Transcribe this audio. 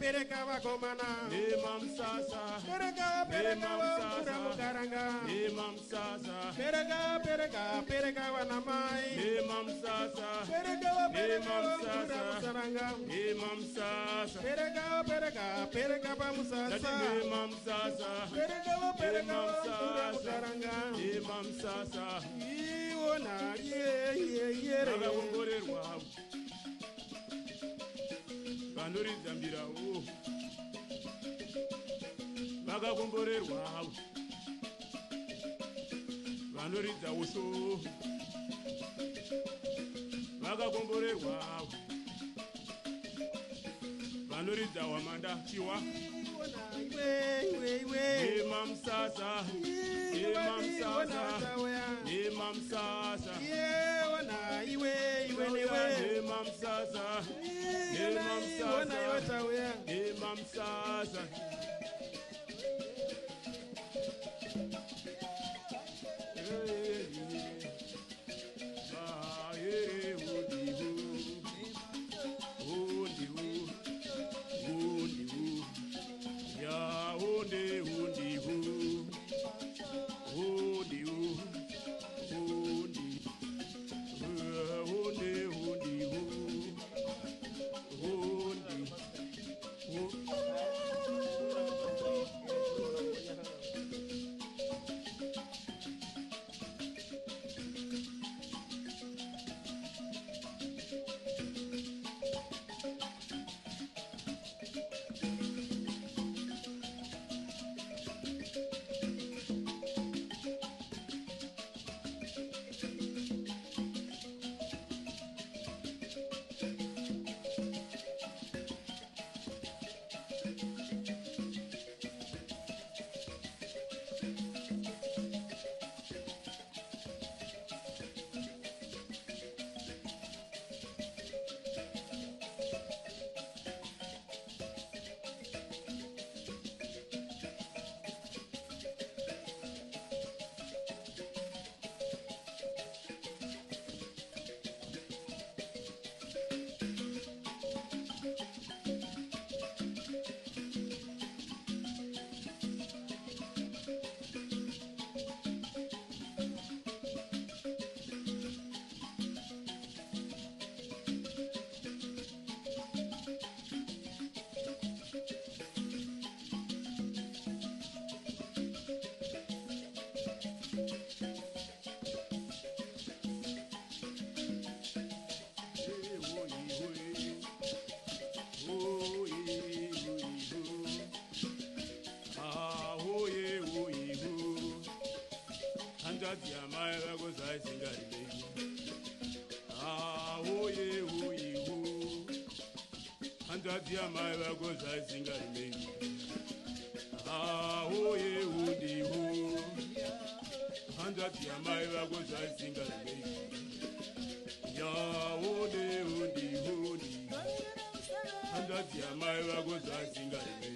Pereka bagomana. Imam Sasa. Pereka wamura mukaranga. Imam Sasa. Pereka wanamai. Imam Sasa. Pereka wamura musaranga. Imam Sasa. Pereka bamusasa. Imam Sasa. Pereka wamura musaranga. Imam Sasa. Iwona ye. Bagagongorerwa. Banuri zambira o. Bagagongorerwa. Banuri zawusho. Bagagongorerwa. Banuri zawamanda chiwa. Imam Sasa. Imam Sasa. Imam Sasa. Imam Sasa. Imam Sasa. Imam Sasa. Dia mai va goza singal me. Ho ye udi ho. Handa dia mai va goza singal me. Ya udi ho. Handa dia mai va goza singal me.